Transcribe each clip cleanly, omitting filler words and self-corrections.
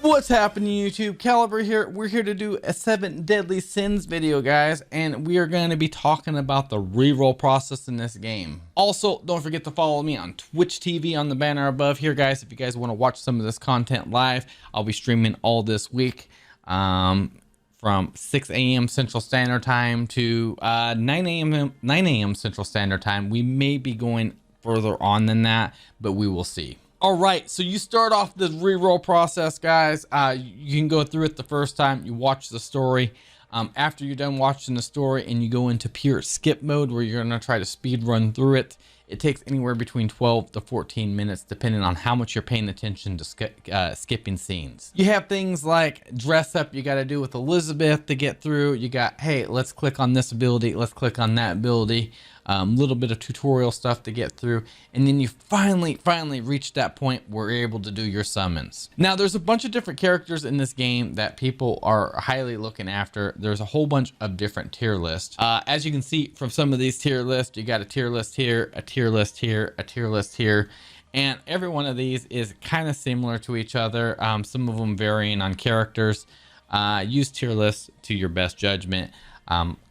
What's happening, YouTube? Caliber here. We're here to do a 7 deadly sins video, guys, and we are going to be talking about the reroll process in this game. Also, don't forget to follow me on Twitch TV on the banner above here, guys. If you guys want to watch some of this content live, I'll be streaming all this week from 6 a.m. Central Standard Time to 9 a.m. Central Standard Time. We may be going further on than that, but we will see. All right, so you start off this reroll process, guys. You can go through it the first time you watch the story. After you're done watching the story and you go into pure skip mode where you're gonna try to speed run through it, it takes anywhere between 12 to 14 minutes depending on how much you're paying attention to skipping scenes. You have things like dress up you got to do with Elizabeth to get through. You got, hey, let's click on this ability, let's click on that ability. Little bit of tutorial stuff to get through, and then you finally reach that point where you're able to do your summons. Now there's a bunch of different characters in this game that people are highly looking after. There's a whole bunch of different tier lists. As you can see from some of these tier lists, you got a tier list here, a tier list here, a tier list here, and every one of these is kind of similar to each other. Some of them varying on characters. Use tier lists to your best judgment.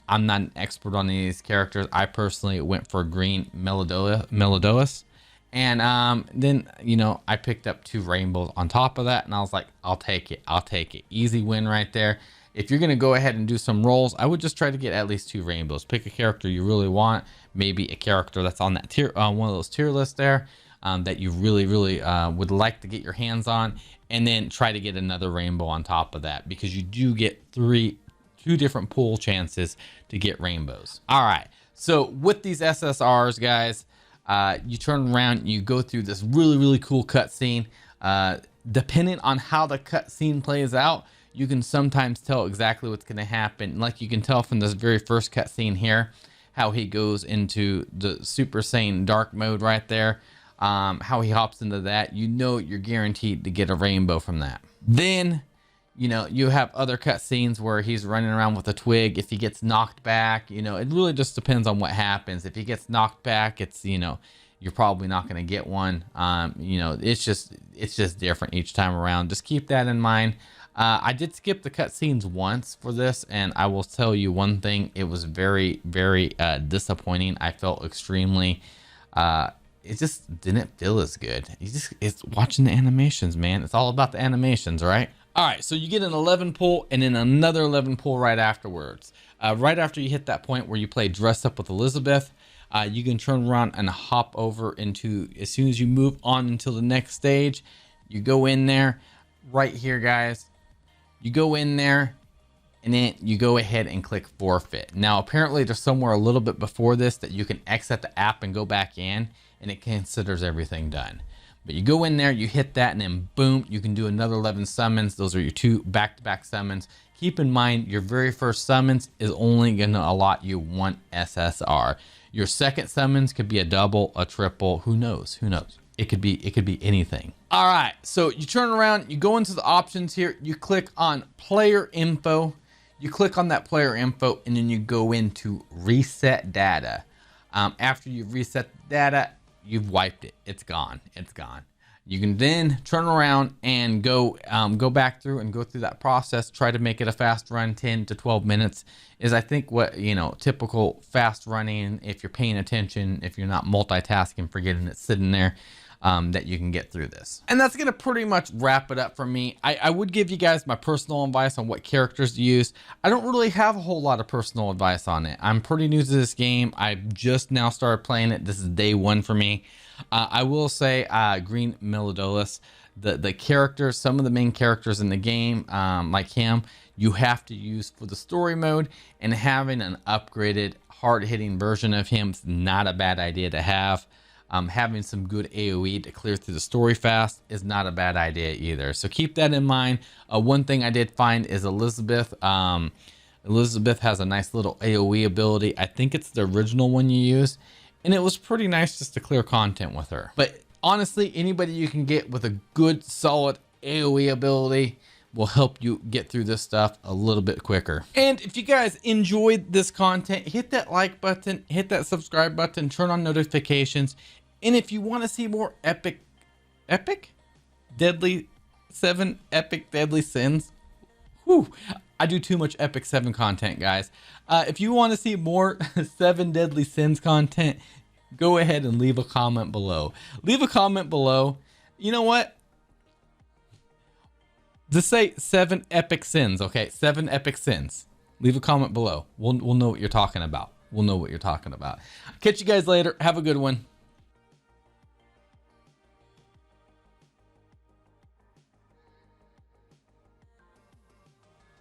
I'm not an expert on these characters. I personally went for green Meliodas, and then, you know, I picked up 2 rainbows on top of that, and I was like, I'll take it. Easy win right there. If you're gonna go ahead and do some rolls, I would just try to get at least 2 rainbows. Pick a character you really want, maybe a character that's on that tier, one of those tier lists there, that you really would like to get your hands on, and then try to get another rainbow on top of that, because you do get 2 different pool chances to get rainbows. All right, so with these SSRs, guys, you turn around, you go through this really cool cutscene. Depending on how the cutscene plays out, you can sometimes tell exactly what's going to happen. Like you can tell from this very first cutscene here, how he goes into the Super Saiyan Dark mode right there. How he hops into that, you know you're guaranteed to get a rainbow from that. Then, you know, you have other cutscenes where he's running around with a twig. If he gets knocked back, you know, it really just depends on what happens. If he gets knocked back, it's, you know, you're probably not going to get one. You know, it's just different each time around. Just keep that in mind. I did skip the cutscenes once for this, and I will tell you one thing. It was very disappointing. I felt extremely, it just didn't feel as good. It's watching the animations, man. It's all about the animations, right? All right, so you get an 11 pull and then another 11 pull right afterwards. Right after you hit that point where you play dress up with Elizabeth, you can turn around and hop over into, as soon as you move on until the next stage, you go in there right here, guys. You go in there and then you go ahead and click forfeit. Now, apparently there's somewhere a little bit before this that you can exit the app and go back in, and it considers everything done. But you go in there, you hit that, and then boom, you can do another 11 summons. Those are your 2 back-to-back summons. Keep in mind, your very first summons is only gonna allot you 1 SSR. Your second summons could be a double, a triple, who knows? It could be anything. All right, so you turn around, you go into the options here, you click on player info. You click on that player info, and then you go into reset data. After you reset the data, you've wiped it. It's gone. You can then turn around and go back through and go through that process. Try to make it a fast run. 10 to 12 minutes is, I think, what, you know, typical fast running, if you're paying attention, if you're not multitasking, forgetting it's sitting there, that you can get through this. And that's gonna pretty much wrap it up for me. I would give you guys my personal advice on what characters to use. I don't really have a whole lot of personal advice on it. I'm pretty new to this game. I just now started playing it. This is day 1 for me. I will say green Meliodas, the characters, some of the main characters in the game, like him, you have to use for the story mode, and having an upgraded hard-hitting version of him is not a bad idea to have. Having some good AoE to clear through the story fast is not a bad idea either. So keep that in mind. One thing I did find is Elizabeth. Elizabeth has a nice little AoE ability. I think it's the original one you use, and it was pretty nice just to clear content with her. But honestly, anybody you can get with a good, solid AoE ability will help you get through this stuff a little bit quicker. And if you guys enjoyed this content, hit that like button, hit that subscribe button, turn on notifications. And if you want to see more epic, deadly 7 epic deadly sins. Whew, I do too much epic 7 content, guys. If you want to see more 7 deadly sins content, go ahead and leave a comment below. Leave a comment below. You know what? Just say 7 epic sins, okay? 7 epic sins. Leave a comment below. We'll know what you're talking about. We'll know what you're talking about. Catch you guys later. Have a good one.